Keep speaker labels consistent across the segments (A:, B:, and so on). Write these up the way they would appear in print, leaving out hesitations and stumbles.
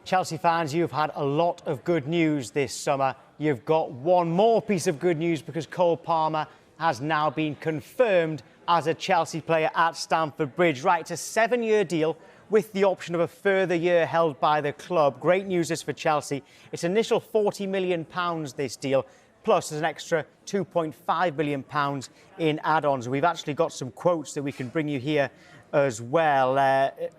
A: Chelsea fans, you've had a lot of good news this summer. You've got one more piece of good news because Cole Palmer has now been confirmed as a Chelsea player at Stamford Bridge. Right, it's a 7-year deal with the option of a further year held by the club. Great news this for Chelsea. It's initial £40 million, this deal, plus there's an extra £2.5 million in add-ons. We've actually got some quotes that we can bring you here as well.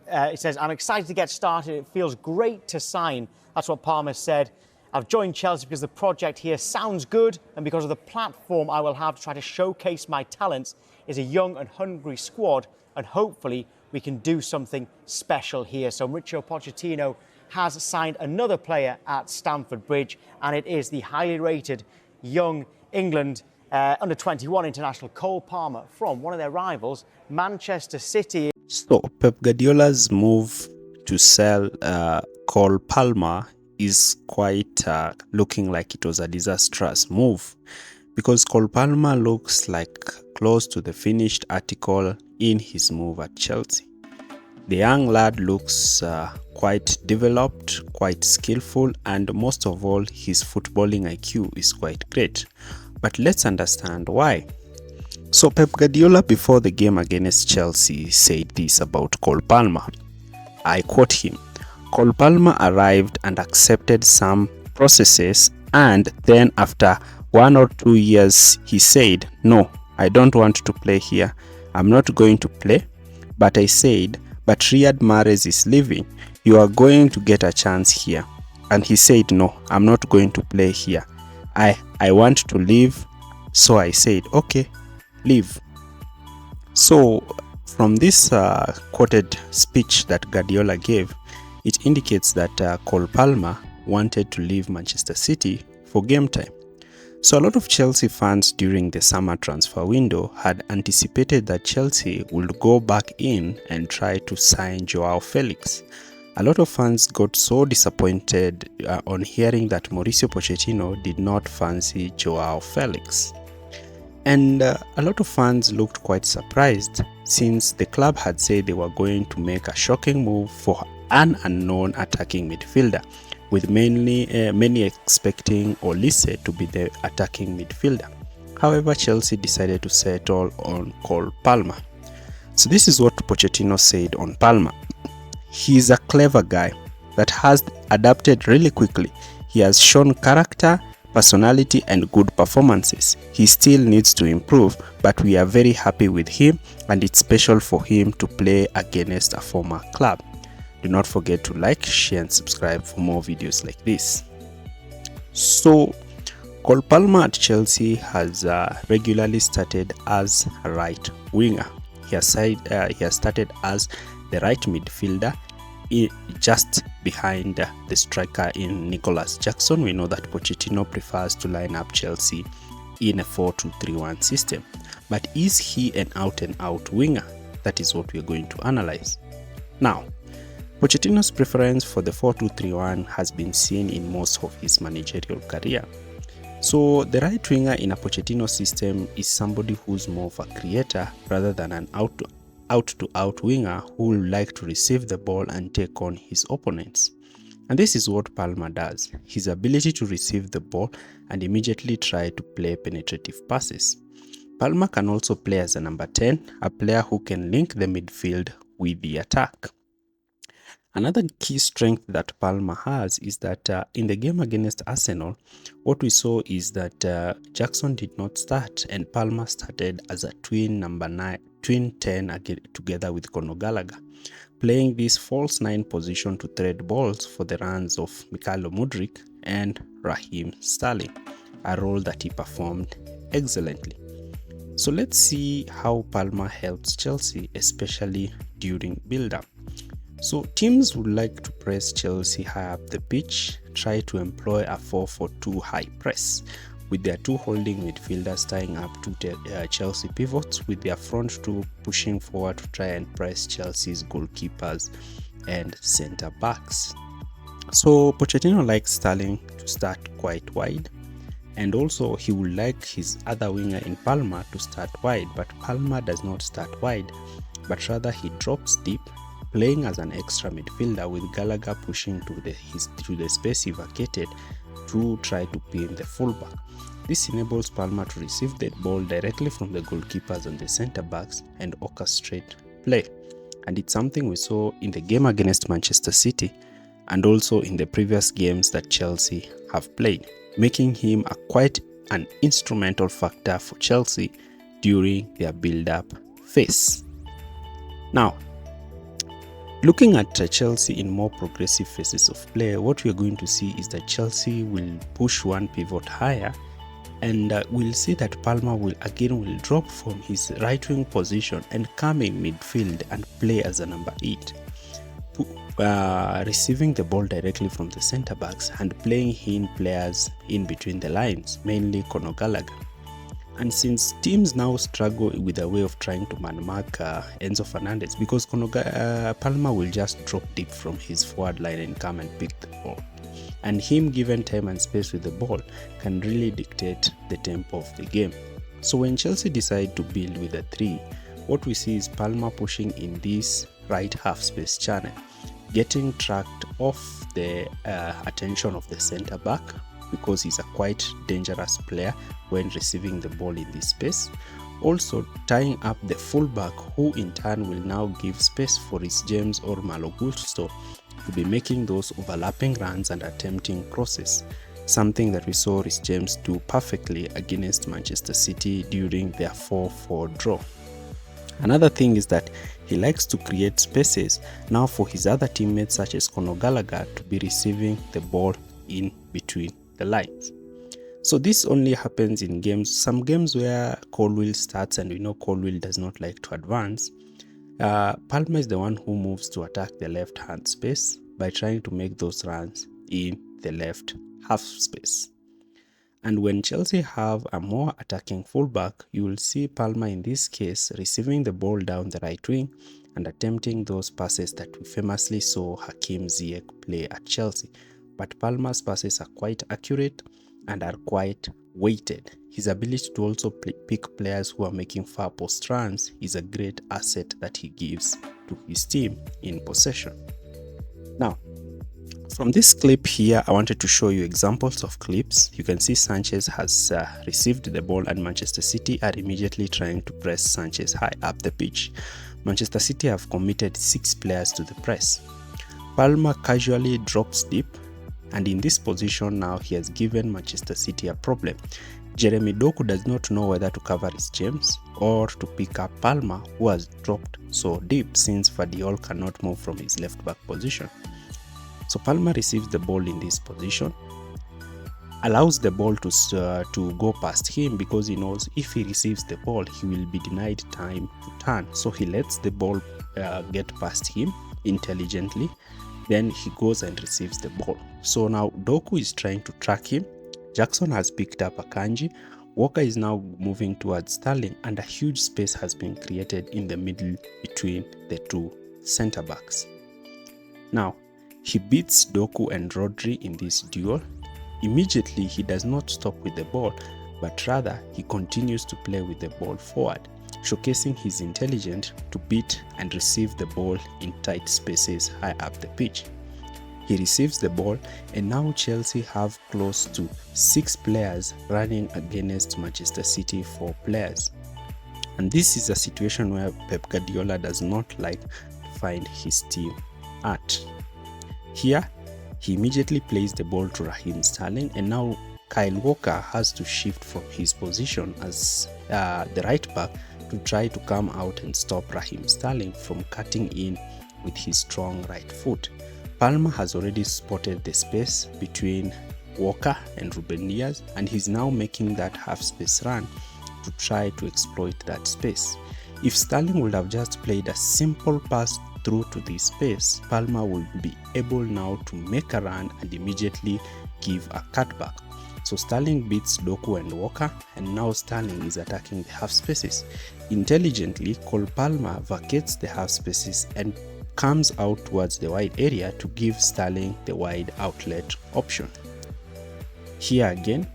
A: It says, "I'm excited to get started. It feels great to sign." That's what Palmer said. "I've joined Chelsea because the project here sounds good and because of the platform I will have to try to showcase my talents is a young and hungry squad, and hopefully we can do something special here." So Mauricio Pochettino has signed another player at Stamford Bridge, and it is the highly rated young England under-21 international Cole Palmer from one of their rivals, Manchester City.
B: So Pep Guardiola's move to sell Cole Palmer is quite looking like it was a disastrous move, because Cole Palmer looks like close to the finished article in his move at Chelsea. The young lad looks quite developed, quite skillful, and most of all, his footballing IQ is quite great. But let's understand why. So Pep Guardiola before the game against Chelsea said this about Cole Palmer. I quote him, "Cole Palmer arrived and accepted some processes, and then after 1 or 2 years he said, 'No, I don't want to play here. I'm not going to play.' But I said, 'But Riyad Mahrez is leaving. You are going to get a chance here.' And he said, 'No, I'm not going to play here. I want to leave.' So I said, 'Okay, leave.'" So from this quoted speech that Guardiola gave, it indicates that Cole Palmer wanted to leave Manchester City for game time. So a lot of Chelsea fans during the summer transfer window had anticipated that Chelsea would go back in and try to sign Joao Felix. A lot of fans got so disappointed on hearing that Mauricio Pochettino did not fancy Joao Felix. And a lot of fans looked quite surprised, since the club had said they were going to make a shocking move for an unknown attacking midfielder, with many expecting Olise to be the attacking midfielder. However, Chelsea decided to settle on Cole Palmer. So this is what Pochettino said on Palmer. "He's a clever guy that has adapted really quickly. He has shown character, personality and good performances. He still needs to improve, but we are very happy with him, and it's special for him to play against a former club." Do not forget to like, share and subscribe for more videos like this. So Cole Palmer at Chelsea has regularly started as a right winger. He has started as the right midfielder, just behind the striker in Nicholas Jackson. We know that Pochettino prefers to line up Chelsea in a 4-2-3-1 system. But is he an out-and-out winger? That is what we are going to analyze. Now, Pochettino's preference for the 4-2-3-1 has been seen in most of his managerial career. So the right winger in a Pochettino system is somebody who's more of a creator rather than an out-to-out winger who will like to receive the ball and take on his opponents. And this is what Palmer does. His ability to receive the ball and immediately try to play penetrative passes. Palmer can also play as a number 10, a player who can link the midfield with the attack. Another key strength that Palmer has is that in the game against Arsenal, what we saw is that Jackson did not start and Palmer started as a twin 10 again, together with Conor Gallagher, playing this false 9 position to thread balls for the runs of Mykhailo Mudryk and Raheem Sterling, a role that he performed excellently. So let's see how Palmer helps Chelsea, especially during build-up. So teams would like to press Chelsea high up the pitch, try to employ a 4-4-2 high press, with their two holding midfielders tying up two Chelsea pivots, with their front two pushing forward to try and press Chelsea's goalkeepers and centre backs. So Pochettino likes Sterling to start quite wide, And also he would like his other winger in Palma to start wide, but Palma does not start wide, but rather he drops deep, playing as an extra midfielder with Gallagher pushing to the space he vacated to try to pin the fullback. This enables Palma to receive the ball directly from the goalkeepers and the centre backs and orchestrate play. And it's something we saw in the game against Manchester City and also in the previous games that Chelsea have played, making him quite an instrumental factor for Chelsea during their build-up phase. Now, looking at Chelsea in more progressive phases of play, what we are going to see is that Chelsea will push one pivot higher, and we'll see that Palma will drop from his right wing position and come in midfield and play as a number 8. Receiving the ball directly from the centre backs and playing in players in between the lines, mainly Conor Gallagher. And since teams now struggle with a way of trying to man-mark Enzo Fernandez, because Palma will just drop deep from his forward line and come and pick the ball. And him given time and space with the ball can really dictate the tempo of the game. So when Chelsea decide to build with a 3, what we see is Palma pushing in this right half space channel, getting tracked off the attention of the centre back, because he's a quite dangerous player when receiving the ball in this space. Also tying up the fullback, who in turn will now give space for Reece James or Malo Gusto to be making those overlapping runs and attempting crosses, something that we saw Reece James do perfectly against Manchester City during their 4-4 draw. Another thing is that he likes to create spaces now for his other teammates such as Conor Gallagher to be receiving the ball in between the lines. So this only happens in games, some games where Colwill starts, and we know Colwill does not like to advance. Palma is the one who moves to attack the left hand space by trying to make those runs in the left half space. And when Chelsea have a more attacking fullback, you will see Palma in this case receiving the ball down the right wing and attempting those passes that we famously saw Hakim Ziyech play at Chelsea. But Palma's passes are quite accurate and are quite weighted. His ability to also pick players who are making far post runs is a great asset that he gives to his team in possession. Now, from this clip here, I wanted to show you examples of clips. You can see Sanchez has received the ball and Manchester City are immediately trying to press Sanchez high up the pitch. Manchester City have committed 6 players to the press. Palma casually drops deep, and in this position now he has given Manchester City a problem. Jeremy Doku does not know whether to cover Reece James or to pick up Palma, who has dropped so deep since Vardiol cannot move from his left back position. So Palma receives the ball in this position, allows the ball to go past him because he knows if he receives the ball, he will be denied time to turn. So he lets the ball get past him intelligently. Then he goes and receives the ball. So now Doku is trying to track him. Jackson has picked up Akanji. Walker is now moving towards Sterling, and a huge space has been created in the middle between the two centre backs. Now, he beats Doku and Rodri in this duel. Immediately, he does not stop with the ball, but rather he continues to play with the ball forward, showcasing his intelligence to beat and receive the ball in tight spaces high up the pitch. He receives the ball, and now Chelsea have close to 6 players running against Manchester City 4 players. And this is a situation where Pep Guardiola does not like to find his team at. Here, he immediately plays the ball to Raheem Sterling, and now Kyle Walker has to shift from his position as the right back to try to come out and stop Raheem Sterling from cutting in with his strong right foot. Palma has already spotted the space between Walker and Ruben Dias, and he's now making that half space run to try to exploit that space. If Sterling would have just played a simple pass through to this space, Palma will be able now to make a run and immediately give a cutback. So Sterling beats Doku and Walker, and now Sterling is attacking the half spaces. Intelligently, Cole Palma vacates the half spaces and comes out towards the wide area to give Sterling the wide outlet option. Here again,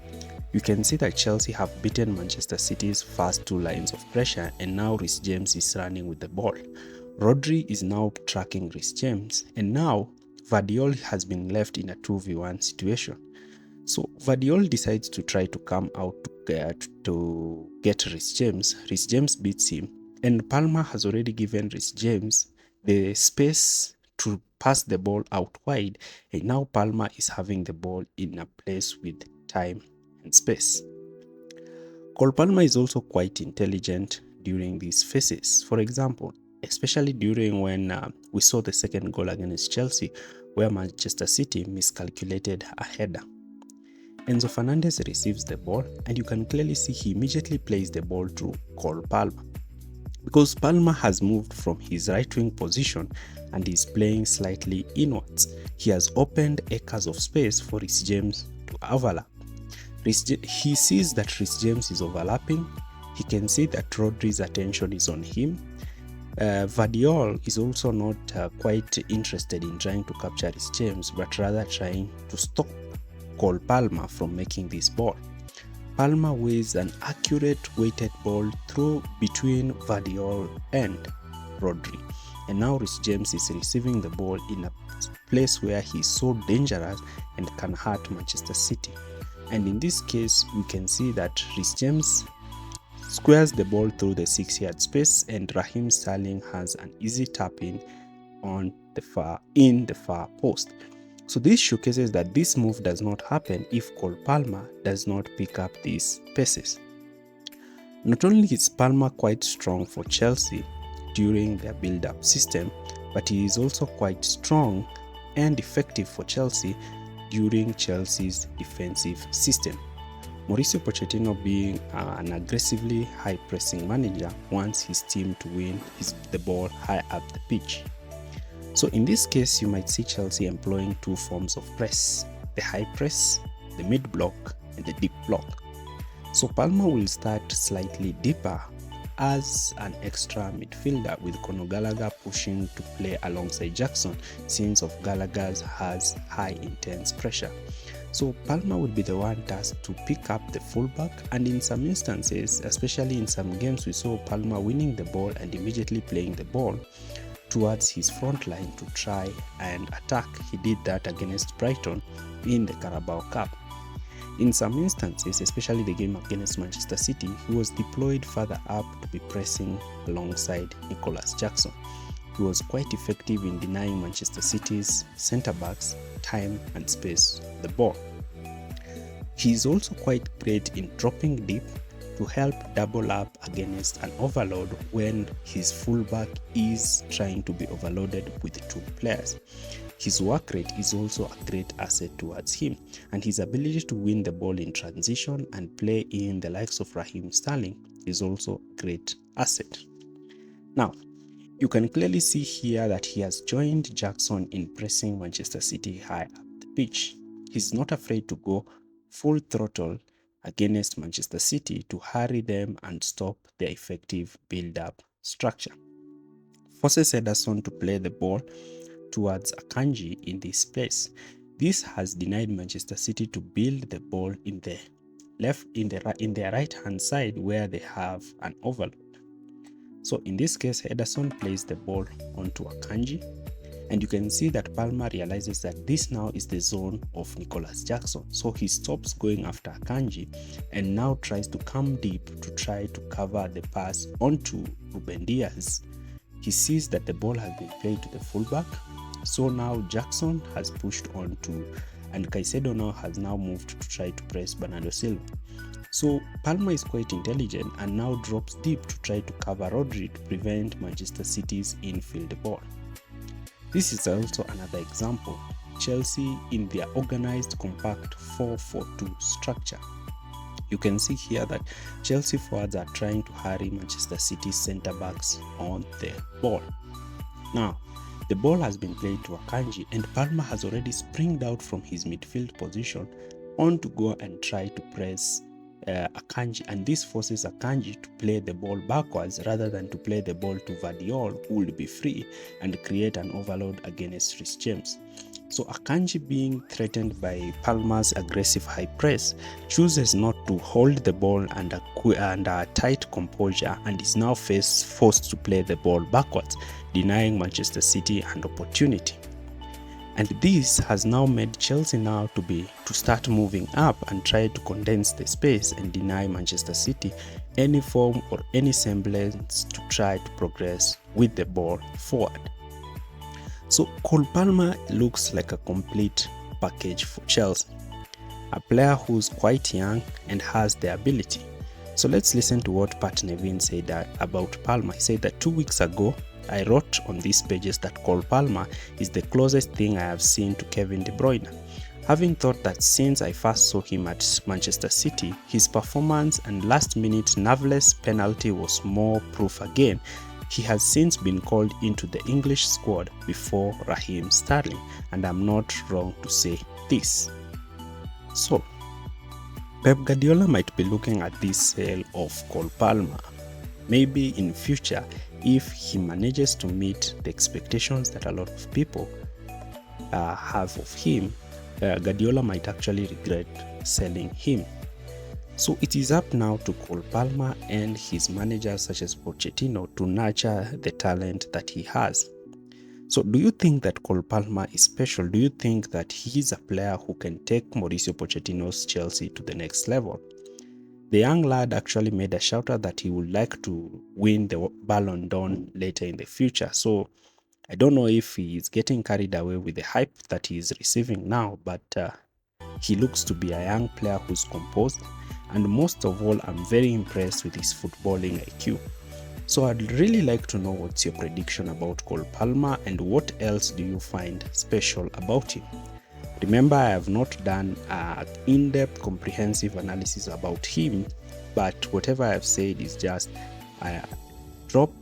B: You can see that Chelsea have beaten Manchester City's first two lines of pressure, and now Reece James is running with the ball. Rodri is now tracking Reece James, and now Vardiol has been left in a 2v1 situation. So Vardiol decides to try to come out to get Reece James. Reece James beats him, and Palmer has already given Reece James the space to pass the ball out wide, and now Palmer is having the ball in a place with time and space. Cole Palmer is also quite intelligent during these phases. For example, especially during when we saw the second goal against Chelsea, where Manchester City miscalculated a header. Enzo Fernandez receives the ball, and you can clearly see he immediately plays the ball to Cole Palmer. Because Palmer has moved from his right wing position and is playing slightly inwards, he has opened acres of space for Reece James to overlap. He sees that Reece James is overlapping. He can see that Rodri's attention is on him. Vardiol is also not quite interested in trying to capture Reece James, but rather trying to stop Cole Palmer from making this ball. Palmer weighs an accurate weighted ball through between Vardiol and Rodri, and now Reece James is receiving the ball in a place where he is so dangerous and can hurt Manchester City. And in this case, we can see that Reece James squares the ball through the 6-yard space, and Raheem Sterling has an easy tap in the far post. So this showcases that this move does not happen if Cole Palmer does not pick up these passes. Not only is Palmer quite strong for Chelsea during their build-up system, but he is also quite strong and effective for Chelsea during Chelsea's defensive system. Mauricio Pochettino, being an aggressively high-pressing manager, wants his team to win the ball high up the pitch. So in this case, you might see Chelsea employing two forms of press: the high press, the mid block, and the deep block. So Palmer will start slightly deeper as an extra midfielder, with Conor Gallagher pushing to play alongside Jackson, since of Gallagher's has high intense pressure. So Palmer will be the one tasked to pick up the fullback, and in some instances, especially in some games, we saw Palmer winning the ball and immediately playing the ball towards his front line to try and attack. He did that against Brighton in the Carabao Cup. In some instances, especially the game against Manchester City, he was deployed further up to be pressing alongside Nicholas Jackson. He was quite effective in denying Manchester City's centre-backs time and space on the ball. He is also quite great in dropping deep to help double up against an overload when his fullback is trying to be overloaded with two players. His work rate is also a great asset towards him, and his ability to win the ball in transition and play in the likes of Raheem Sterling is also a great asset. Now, you can clearly see here that he has joined Jackson in pressing Manchester City high up the pitch. He's not afraid to go full throttle against Manchester City to hurry them and stop their effective build-up structure. Forces Ederson to play the ball towards Akanji in this place. This has denied Manchester City to build the ball in their right-hand side where they have an overload. So in this case, Ederson plays the ball onto Akanji, and you can see that Palmer realizes that this now is the zone of Nicholas Jackson. So he stops going after Akanji and now tries to come deep to try to cover the pass onto Ruben Dias. He sees that the ball has been played to the fullback, so now Jackson has pushed onto, and Caicedo now has moved to try to press Bernardo Silva. So Palmer is quite intelligent and now drops deep to try to cover Rodri to prevent Manchester City's infield ball. This is also another example. Chelsea in their organized compact 4-4-2 structure. You can see here that Chelsea forwards are trying to hurry Manchester City centre-backs on the ball. Now, the ball has been played to Akanji, and Palmer has already springed out from his midfield position on to go and try to press Akanji, and this forces Akanji to play the ball backwards rather than to play the ball to Vardiol, who will be free and create an overload against Reece James. So Akanji, being threatened by Palmer's aggressive high press, chooses not to hold the ball under tight composure and is now forced to play the ball backwards, denying Manchester City an opportunity. And this has now made Chelsea now to start moving up and try to condense the space and deny Manchester City any form or any semblance to try to progress with the ball forward. So Cole Palmer looks like a complete package for Chelsea, a player who's quite young and has the ability. So let's listen to what Pat Nevin said about Palmer. He said that 2 weeks ago, I wrote on these pages that Cole Palmer is the closest thing I have seen to Kevin De Bruyne, having thought that since I first saw him at Manchester City, his performance and last-minute nerveless penalty was more proof again. He has since been called into the English squad before Raheem Sterling, and I'm not wrong to say this. So, Pep Guardiola might be looking at this sale of Cole Palmer. Maybe in future, if he manages to meet the expectations that a lot of people have of him, Guardiola might actually regret selling him. So it is up now to Cole Palmer and his managers such as Pochettino to nurture the talent that he has. So do you think that Cole Palmer is special? Do you think that he is a player who can take Mauricio Pochettino's Chelsea to the next level? The young lad actually made a shout out that he would like to win the Ballon d'Or later in the future. So I don't know if he is getting carried away with the hype that he is receiving now, but he looks to be a young player who's composed, and most of all, I'm very impressed with his footballing IQ. So I'd really like to know what's your prediction about Cole Palmer and what else do you find special about him. Remember, I have not done an in-depth comprehensive analysis about him, but whatever I have said is just I drop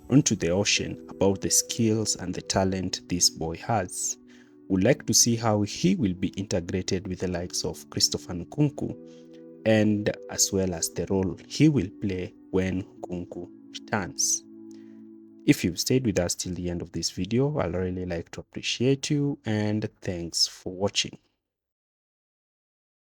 B: onto the ocean about the skills and the talent this boy has. Would like to see how he will be integrated with the likes of Christopher Nkunku, and as well as the role he will play when Nkunku returns. If you've stayed with us till the end of this video, I'll really like to appreciate you, and thanks for watching.